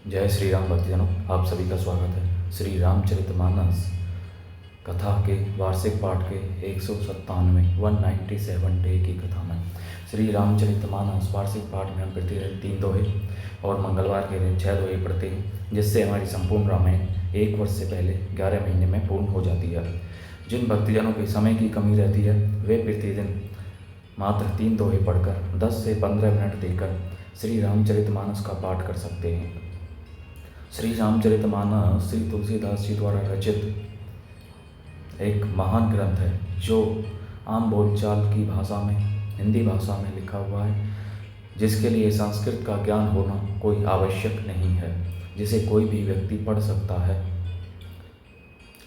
जय श्री राम भक्तजनों, आप सभी का स्वागत है श्री रामचरितमानस कथा के वार्षिक पाठ के 197 डे की कथा में। श्री रामचरितमानस वार्षिक पाठ में हम प्रतिदिन 3 दोहे और मंगलवार के दिन 6 दोहे पढ़ते हैं, जिससे हमारी संपूर्ण रामायण 1 वर्ष से पहले 11 महीने में पूर्ण हो जाती है। जिन भक्तजनों की समय की कमी रहती है वे प्रतिदिन मात्र 3 दोहे पढ़कर 10 से 15 मिनट देकर श्री रामचरितमानस का पाठ कर सकते हैं। श्री रामचरितमानस श्री तुलसीदास जी द्वारा रचित एक महान ग्रंथ है, जो आम बोलचाल की भाषा में, हिंदी भाषा में लिखा हुआ है, जिसके लिए संस्कृत का ज्ञान होना कोई आवश्यक नहीं है, जिसे कोई भी व्यक्ति पढ़ सकता है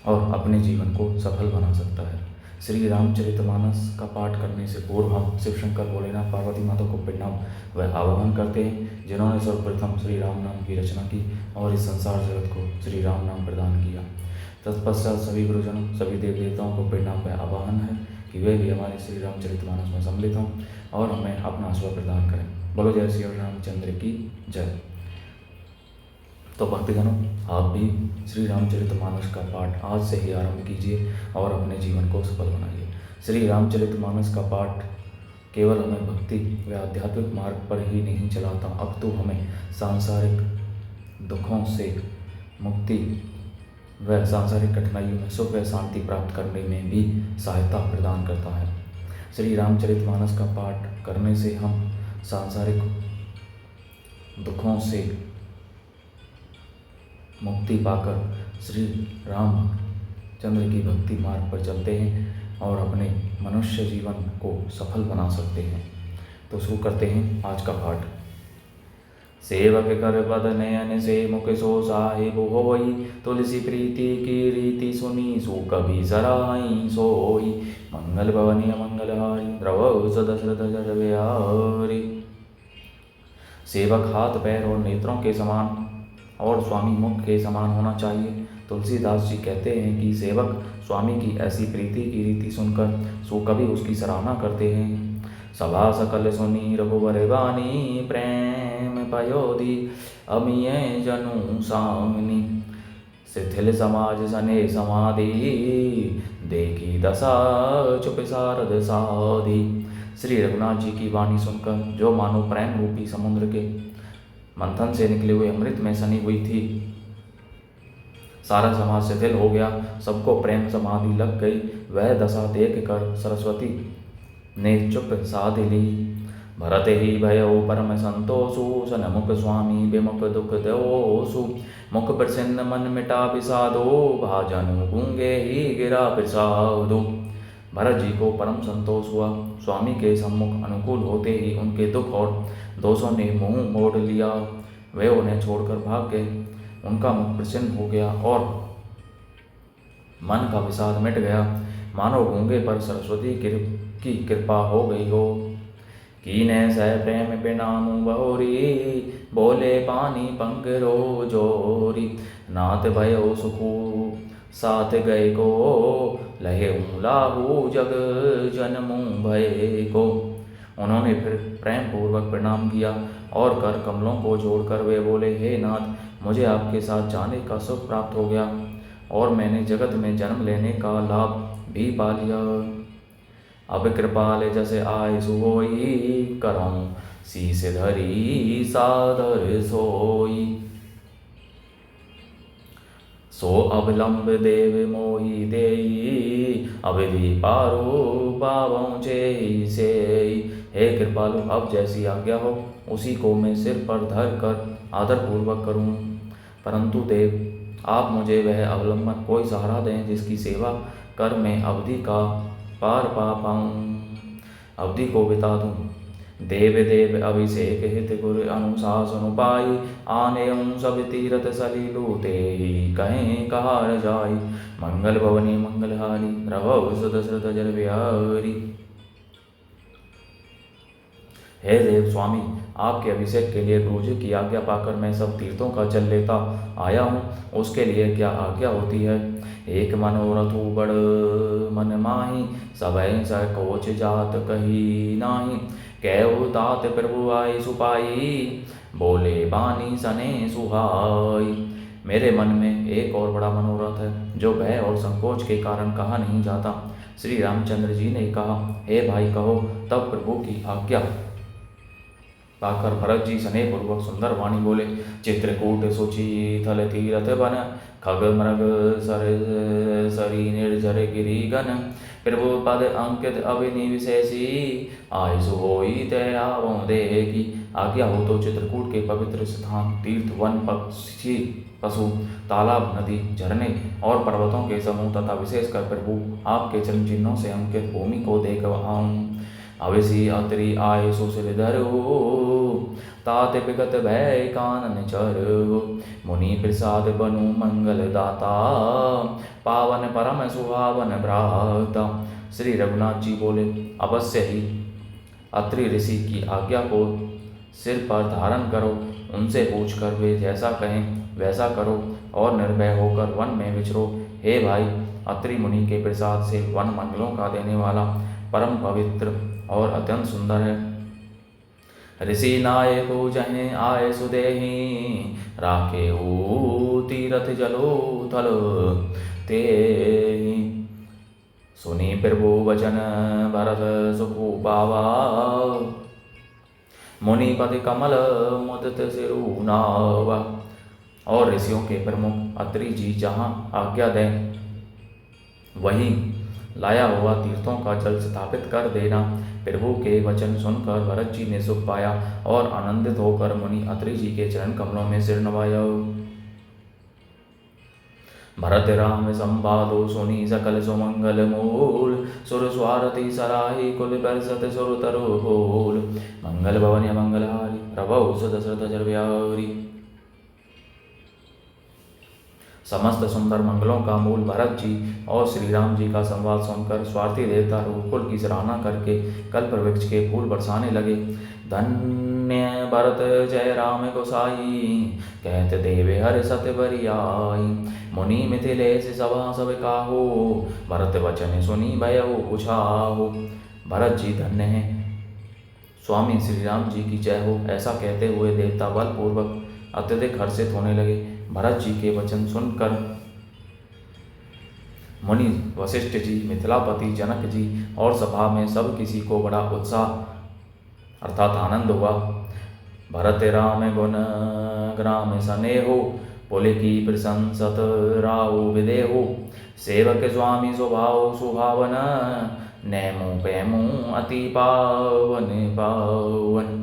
और अपने जीवन को सफल बना सकता है। श्री रामचरितमानस का पाठ करने से पूर्व हम शिव शंकर भोलेनाथ पार्वती माता को प्रणाम व आवाहन करते हैं, जिन्होंने सर्वप्रथम श्री राम नाम की रचना की और इस संसार जगत को श्री राम नाम प्रदान किया। तत्पश्चात सभी गुरुजनों, सभी देव देवताओं को प्रणाम व आवाहन है कि वे भी हमारे श्री रामचरितमानस में सम्मिलित हों और हमें अपना आशीर्वाद प्रदान करें। बोलो जय श्री रामचंद्र की जय। तो भक्तजनों, आप भी श्री रामचरितमानस का पाठ आज से ही आरंभ कीजिए और अपने जीवन को सफल बनाइए। श्री रामचरितमानस का पाठ केवल हमें भक्ति व आध्यात्मिक मार्ग पर ही नहीं चलाता, अपितु हमें सांसारिक दुखों से मुक्ति व सांसारिक कठिनाइयों में सुख व शांति प्राप्त करने में भी सहायता प्रदान करता है। श्री रामचरितमानस का पाठ करने से हम सांसारिक दुखों से मुक्ति पाकर श्री रामचंद्र की भक्ति मार्ग पर चलते हैं और अपने मनुष्य जीवन को सफल बना सकते हैं। तो शुरू करते हैं आज का पाठ। सेवक कर पद नयन से मुख सो साहिब होई, तुलसी प्रीति की रीति सुनी सो कभी सराई सोई। मंगल भवनी मंगलहारी द्रव दशरथ जर बिहारी। सेवक हाथ पैर और नेत्रों के समान और स्वामी मुख के समान होना चाहिए। तुलसीदास जी कहते हैं कि सेवक स्वामी की ऐसी प्रीति की रीति सुनकर सो कभी उसकी सराहना करते हैं। सभा सकल सुनी रघुवर बानी, प्रेम पयोधि अमिय जनु सामनी। शिथिल समाज सने समाधि, देखी दशा चुप सारद साधी। श्री रघुनाथ जी की वाणी सुनकर जो मानो प्रेम रूपी समुद्र के मंथन से निकले हुए अमृत में सनी हुई थी, सारा समाज शिथिल हो गया, सबको प्रेम समाधि लग गई। वह दशा देख कर सरस्वती ने चुप साध ली। भरत ही भयो परम संतोषु, सनमुख स्वामी विमुख दुख दोषु। मुख प्रसन्न मन मिटा विषादो, भाजन गूंगे ही गिरा प्रसादो। भरत जी को परम संतोष हुआ। स्वामी के सम्मुख अनुकूल होते ही उनके दुख और दोषों ने मुंह मोड़ लिया। वे उन्हें छोड़कर भाग गए। उनका मुख प्रसन्न हो गया और मन का विषाद मिट गया, मानो गूंगे पर सरस्वती की कृपा हो गई हो। कीने सह प्रेम पिनानु बहोरी, बोले पानी पंख रो जोरी। नाथ भयो सुखू साथ गए को, लहे लाहू जग जन्मू भय को। उन्होंने फिर प्रेम पूर्वक प्रणाम किया और कर कमलों को जोड़कर वे बोले, हे नाथ, मुझे आपके साथ जाने का सुख प्राप्त हो गया और मैंने जगत में जन्म लेने का लाभ भी पा लिया। अब कृपाल जैसे आय सोई, करऊं शीस धरी सादर सोई। सो अवलंब देव मोहि देई, अवधि पारो पावों जेहि सेई। हे कृपालु, अब जैसी आज्ञा हो उसी को मैं सिर पर धर कर आदर पूर्वक करूं। परंतु देव, आप मुझे वह अवलंबन कोई सहारा दें जिसकी सेवा कर मैं अवधि का पार पा पाऊँ, अवधि को बिता दूँ। देव देव अभिषेक हित गुर अनुशासन पाई, आने सब तीरथ सलीलु तेहि कहें कहार जाई। मंगल भवनी मंगलहारी रघु दशरथ जर बिहारी। हे देव स्वामी, आपके अभिषेक के लिए गुरुजी की आज्ञा पाकर मैं सब तीर्थों का जल लेता आया हूँ, उसके लिए क्या आज्ञा होती है। एक मनोरथु बड़ मन माही, सभय सकोच जात कही नाही। कहो तात प्रभु आए सुपाई, बोले बानी सने सुहाई। मेरे मन में एक और बड़ा मनोरथ है, जो भय और संकोच के कारण कहा नहीं जाता। श्री रामचंद्र जी ने कहा, हे भाई कहो। तब प्रभु की आज्ञा पाकर भरत जी स्नेह पूर्वक सुंदर वाणी बोले, चित्रकूट सुचि थल तीरथ बन, खग मृग सर सरी निर्जर गिरी गन, प्रभु पद अंकित अभिनि विशेषी, आयसु होई तय आवों देगी। आज्ञा हो तो चित्रकूट के पवित्र स्थान, तीर्थ, वन, पक्षी, पशु, तालाब, नदी, झरने और पर्वतों के समूह तथा विशेषकर प्रभु आपके चरण चिन्हों से अंकित भूमि को देख आऊं। अवसी अत्रि आय सुशिरधर हो, तात विगत भय कानन चर हो, मुनि प्रसाद बनु मंगल दाता, पावन परम सुहावन भ्राता। श्री रघुनाथ जी बोले, अवश्य ही अत्रि ऋषि की आज्ञा को सिर पर धारण करो। उनसे पूछकर वे जैसा कहें वैसा करो और निर्भय होकर वन में विचरो। हे भाई, अत्रि मुनि के प्रसाद से वन मंगलों का देने वाला परम पवित्र और अत्यंत सुंदर है। ऋषि नायको जहें आए सुदेही, राखे हो तीरथ जलो थल तेहि, सुनी प्रभु वचन भरत सुखु पावा, मुनिपति कमल मुदित सिरु नावा। और ऋषियों के प्रमुख अत्रि जी जहाँ आज्ञा दें वहीं लाया हुआ तीर्थों का जल स्थापित कर देना। प्रभु के वचन सुनकर भरत जी ने सुख पाया और आनंदित होकर मुनि अत्रि जी के चरण कमलों में सिर नवाया। भरत राम संवादो सुनी सकल सुमंगल मूल, सुर स्वारथी सराही कुल बरसत सुर तरु बोल, मंगल भवन मंगलहारी प्रभु सुत श्रुत जर व्यारी। समस्त सुंदर मंगलों का मूल भरत जी और श्री राम जी का संवाद सुनकर स्वार्थी देवता रघुकुल की सराहना करके कल्प वृक्ष के फूल बरसाने लगे। धन्य भरत जय राम गोसाई, कहत देवे हर सत्य बरियाई, मुनि मिथिलेश सभा सब काहू, भरत वचन सुनी भयउ उछाहु। भरत जी धन्य हैं, स्वामी श्री राम जी की जय हो, ऐसा कहते हुए देवता बलपूर्वक अत्यधिक हर्षित होने लगे। भरत जी के वचन सुनकर मुनि वशिष्ठ जी, मिथिलापति जनक जी और सभा में सब किसी को बड़ा उत्साह अर्थात आनंद हुआ। भरत राम गुण ग्राम स्नेहो, पुल की प्रशंसत राहु विदेहो, सेवक स्वामी स्वभाव सुभावन, नैमो पैमो अति पावन पावन।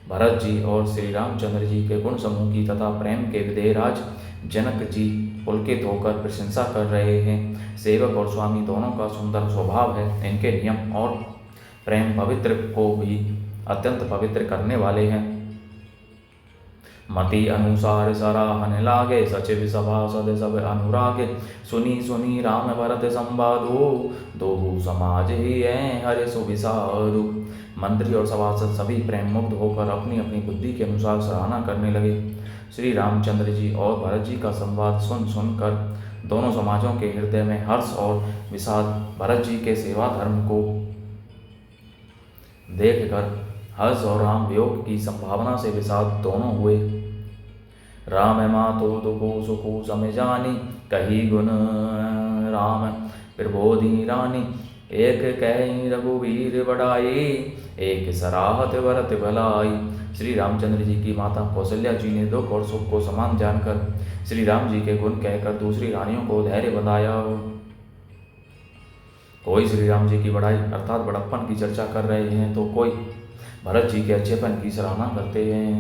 भरत जी और श्री रामचंद्र जी के गुण समूह की तथा प्रेम के विदेहराज जनक जी पुलकित होकर प्रशंसा कर रहे हैं। सेवक और स्वामी दोनों का सुंदर स्वभाव है। इनके नियम और प्रेम पवित्र को भी अत्यंत पवित्र करने वाले हैं। मति अनुसार सराहन लागे, सचिव सभासद सब अनुरागे, सुनी सुनी राम भरत संवादो, दोहु समाज ही है हरे सुविसारु। मंत्री और सभासद सभी प्रेम मुग्ध होकर अपनी अपनी बुद्धि के अनुसार सराहना करने लगे। श्री रामचंद्र जी और भरत जी का संवाद सुन सुनकर दोनों समाजों के हृदय में हर्ष और विषाद, भरत जी के सेवा धर्म को देखकर हर्ष और राम वियोग की संभावना से विषाद दोनों हुए। राम मातो दुखो सुखो सम जानी, कही गुण राम प्रबोधि रानी, एक कहीं रघुवीर बढ़ाई, एक सराहत भरत भलाई। श्री रामचंद्र जी की माता कौशल्या जी ने दुख और सुख को समान जानकर श्री राम जी के गुण कहकर दूसरी रानियों को धैर्य बंधाया। कोई श्री राम जी की बड़ाई अर्थात बड़प्पन की चर्चा कर रहे हैं तो कोई भरत जी के अच्छेपन की सराहना करते हैं।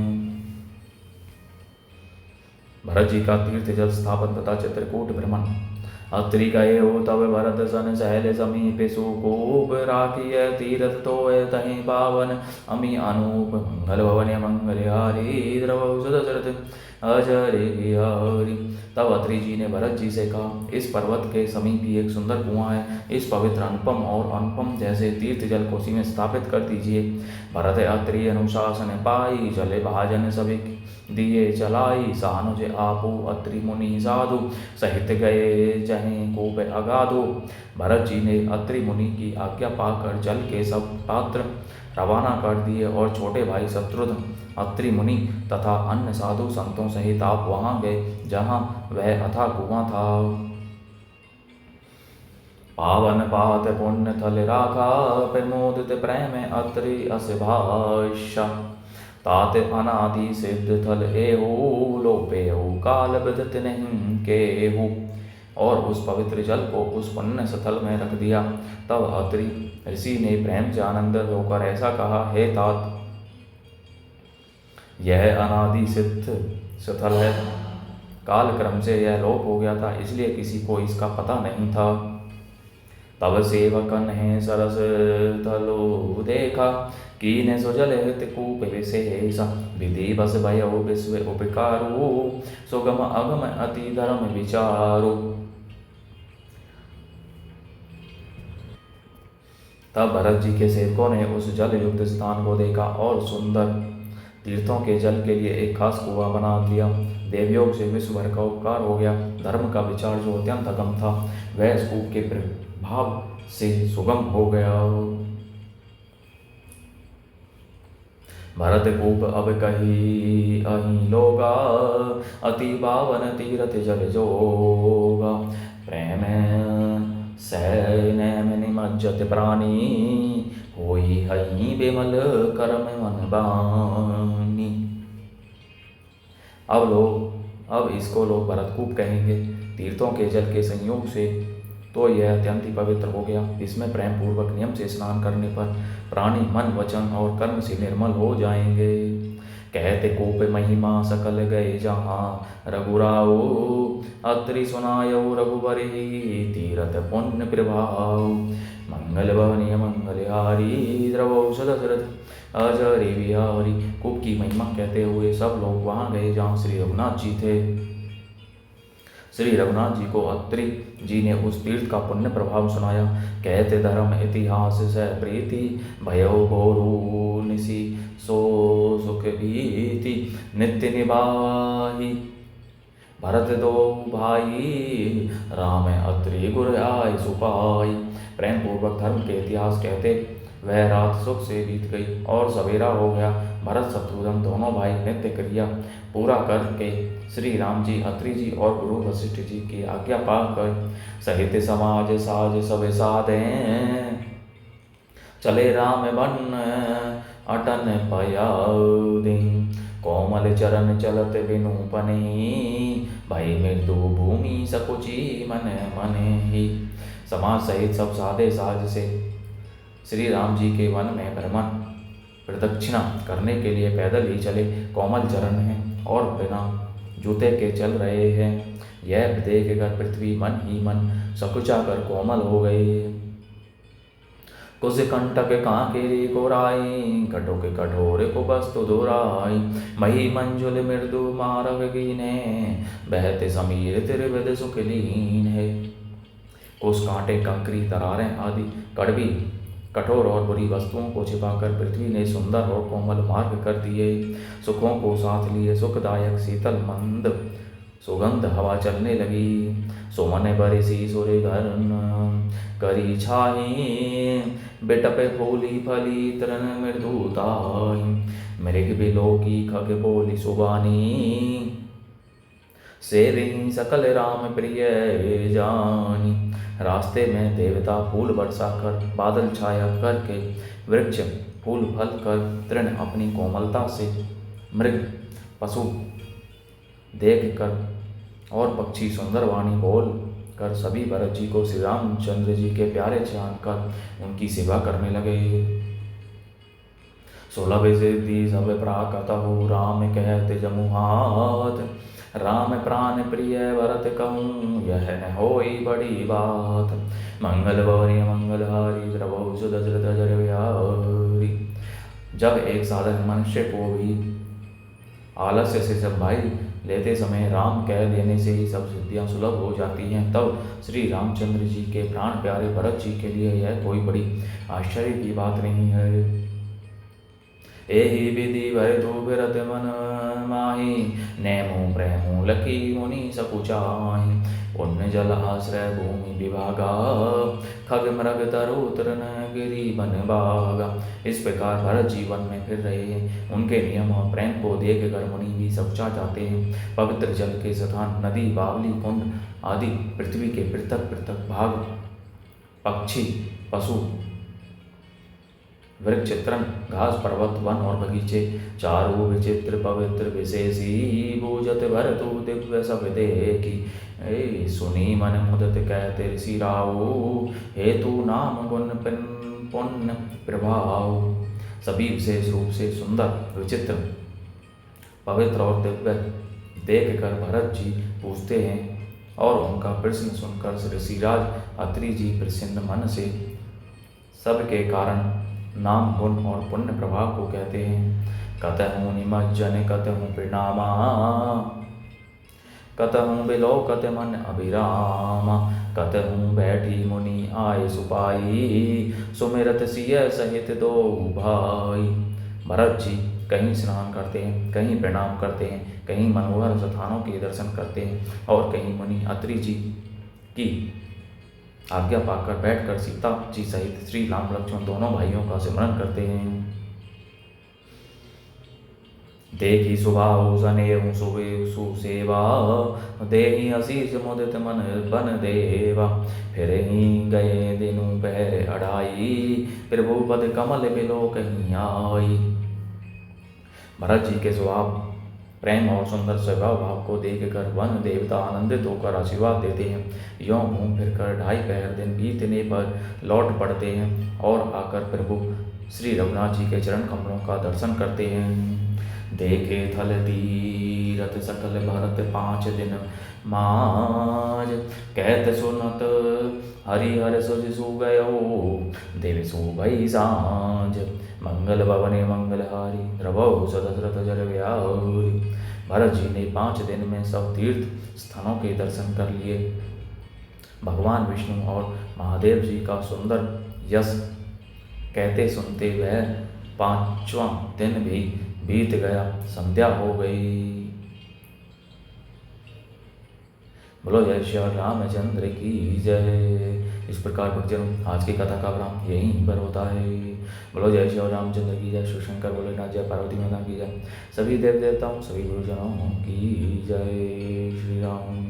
भरत जी का तीर्थ जल स्थापन तथा चित्रकूट भ्रमण। अत्रि गए हो तब भरत सन सहल समीप सुकूप, राखिय तीरथ तोय तहि पावन, अमी अनूप मंगल भवन मंगलहारी, द्रवौ सुदशरथ अजर बिहारी। तब अत्रि जी ने भरत जी से कहा, इस पर्वत के समीप ही एक सुंदर कुआं है, इस पवित्र अनुपम और अनुपम जैसे तीर्थ जल कोसी में स्थापित कर दीजिए। भरत अत्रि अनुशासन पाई, चले भाजन सभी दिए चलाई, सानुज आपो अत्रि मुनि साधु, सहित गए जहें कूप अगाधो। भरत जी ने अत्रि मुनि की आज्ञा पाकर जल के सब पात्र रवाना कर दिए और छोटे भाई शत्रुघ्न, अत्रि मुनि तथा अन्य साधु संतों सहित आप वहां गए जहां वह अथाह कुआं था। पावन पात पुण्य थल राखा, प्रमोदित प्रेम अत्रि अस भाषा। तात अनादि सिद्ध थल एहु, लोपेहु काल विदित नहीं केहु। और उस पवित्र जल को उस पुण्य स्थल में रख दिया। तब अत्रि ऋषि ने प्रेम से आनंदित होकर ऐसा कहा, हे तात, यह अनादि सिद्ध स्थल है। काल क्रम से यह लोप हो गया था, इसलिए किसी को इसका पता नहीं था। तब सेवकन है सरस तलो देखा, कीने सुजल हित कूप विशेषा। विधि बस भयो विश्व उपकारो, सुगम अगम अति धर्म विचारो। तब भरत जी के सेवकों ने उस जल युक्त स्थान को देखा और सुंदर तीर्थों के जल के लिए एक खास कुआं बना दिया। देवयोग से विश्व भर का उपकार हो गया। धर्म का विचार जो अत्यंत अगम था, वह इस कूप के प्रभाव से सुगम हो गया। भरत कूप अब कही अहि लोगा, अति पावन तीर्थ जल जोगा। प्रेम सैन निमज्जत प्राणी, होई हई बिमल करम मन बानी। अब इसको लोग भरतकूप कहेंगे। तीर्थों के जल के संयोग से तो यह अत्यंत ही पवित्र हो गया। इसमें प्रेम पूर्वक नियम से स्नान करने पर प्राणी मन वचन और कर्म से निर्मल हो जाएंगे। कहते कूप महिमा सकल गए जहाँ, रघुराओ अत्रि सुनायो रघुबर ही, तीरथ पुण्य प्रभाव। मंगल भवनीय मंगलहारी, द्रवौषध दशरथ अजरि बिहारी। कूप की महिमा कहते हुए सब लोग वहां गए जहाँ श्री रघुनाथ जी थे। श्री रघुनाथ जी को अत्रि जी ने उस तीर्थ का पुण्य प्रभाव सुनाया। कहते धर्म इतिहास से प्रीति, भयो घोरू निसी सो सुख भीति। नित्य निभाही भरत दो भाई, राम अत्रि गुर आय सुपाई। प्रेम पूर्वक धर्म के इतिहास कहते वह रात सुख से बीत गई और सवेरा हो गया। भरत शत्रुघ्न दोनों भाई नित्य क्रिया पूरा करके श्री राम जी, अत्रि जी और गुरु वशिष्ठ जी की आज्ञा पाकर सहित समाज साज सब साधे, चले राम बन अटन पयादि। कोमल चरण चलत बिनु पनी, भई मृदु भूमि सकुची मन मन ही। समाज सहित सब साधे साज से श्री राम जी के वन में भ्रमण प्रदक्षिणा करने के लिए पैदल ही चले। कोमल चरण हैं और बिना जूते के चल रहे हैं। यह देख कर पृथ्वी मन ही मन सकुचा कर कोमल हो गई। कुछ कंटक कांकेरी को राई, कटुक कठोर को वस्तु दोराई। मही मंजुल मृदु मारग कीने, बहते समीर त्रिविध सुख लीन है। कुछ कांटे कंकरी तरारें आदि कड़वी कठोर और बुरी वस्तुओं को छिपाकर पृथ्वी ने सुंदर और कोमल मार्ग कर दिए। सुखों को साथ लिए सुखदायक शीतल मंद सुगंध हवा चलने लगी। सुमन बरसी सुरगन करी छाई, बेटपे फूली फली तरण मृदुताई। मृग बिलोकी खग बोली सुबानी, सेरी सकल राम प्रिय जानी। रास्ते में देवता फूल बरसा कर, बादल छाया करके, वृक्ष फूल फल कर, तृण अपनी कोमलता से, मृग पशु देख कर और पक्षी सुंदर वाणी बोल कर सभी भरत जी को श्री रामचंद्र जी के प्यारे जानकर उनकी सेवा करने लगे। सुलभ सिद्धि सब प्राकत हो, राम कहते जमुहात। राम प्राण प्रिय भरत कहूँ, यह न होई बड़ी बात। मंगल गौरी मंगलहारी, द्रवौषध दशरथ अजर बिहारी। जब एक साधारण मनुष्य को भी आलस्य से संभाई लेते समय राम कह देने से ही सब सिद्धियां सुलभ हो जाती हैं, तब श्री रामचंद्र जी के प्राण प्यारे भरत जी के लिए यह कोई बड़ी आश्चर्य की बात नहीं है। एहि विधि भर तो बिरत मन माही, नेमो प्रेमो लखी मुनि सकुचाही। पुण्य जल आश्रय भूमि विभागा, खग मृग तरोतर गिरि बन बागा। इस प्रकार भरत जीवन में फिर रहे हैं। उनके नियम और प्रेम को देख कर मुनि भी सकुचा जाते हैं। पवित्र जल के स्थान नदी, बावली, कुंड आदि पृथ्वी के पृथक पृथक भाग, पक्षी, पशु, वृक्ष, तृण, घास, पर्वत, वन और बगीचे, चारु विचित्र पवित्र विशेषी, बूझत भरतु दिव्य सब देखी। सुनी मन मुदित कहते ऋषि राऊ, हेतु नाम गुण पुण्य प्रभाव। सभी विशेष रूप से सुंदर, विचित्र, पवित्र और दिव्य देख कर भरत जी पूछते हैं और उनका प्रश्न सुनकर ऋषिराज अत्रि जी प्रसन्न मन से सबके कारण नाम, गुण और पुण्य प्रभाव को कहते हैं। कतहु निमज्जन कतहु प्रणामा, कतहु बिलोकत मन अभिरामा। कतहु बैठी मुनि आए सुपाई, सुमिरत सिय सहित दो भाई। भरत जी कहीं स्नान करते हैं, कहीं प्रणाम करते हैं, कहीं मनोहर स्थानों के दर्शन करते हैं और कहीं मुनि अत्रि जी की आज्ञा पाकर बैठकर सीता जी सहित श्री राम लक्ष्मण दोनों भाइयों का सिमरन करते हैं। देखी सुभाव सनेहु सुसेवा, देहि आशीष मुदित मन बन देवा। फिर ही गए दिनु पहर अढ़ाई, प्रभु पद कमल बिलो कहीं आई। भरत जी के स्वभाव, प्रेम और सुंदर स्वभाव भाव को देखकर वन देवता आनंदित होकर आशीर्वाद देते हैं। यों घूम फिर कर 2.5 पहर दिन बीतने पर लौट पड़ते हैं और आकर प्रभु श्री रघुनाथ जी के चरण कमलों का दर्शन करते हैं। देखे थल तीरथ सकल भरत 5 दिन माज, कहत सुनत हरिहर सुज सु गयो, देव सु भई सांझ। मंगल भवने मंगलहारी, द्रवौ सदशरथ जर व्याहुरी। भरत जी ने 5 दिन में सब तीर्थ स्थानों के दर्शन कर लिए। भगवान विष्णु और महादेव जी का सुंदर यश कहते सुनते वह 5वां दिन भी बीत गया, संध्या हो गई। बोलो जय श्री रामचंद्र की जय। इस प्रकार भक्तजनों आज की कथा का विराम यहीं पर होता है। बोलो जय श्री रामचंद्र की जय। शिव शंकर भोलेनाथ जय, पार्वती माता की जय, सभी देव देवताओं सभी गुरुजनों की जय श्री राम।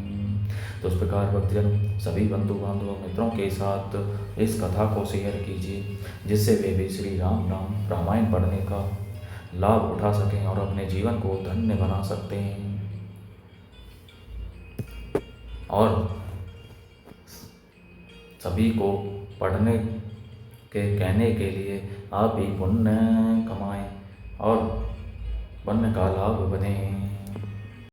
तो इस प्रकार भक्तजनों सभी बंधु बांधवों मित्रों के साथ इस कथा को शेयर कीजिए, जिससे वे भी श्री राम रामायण पढ़ने का लाभ उठा सकें और अपने जीवन को धन्य बना सकते हैं। और सभी को पढ़ने के कहने के लिए आप भी पुण्य कमाएं और पुण्य का लाभ बने।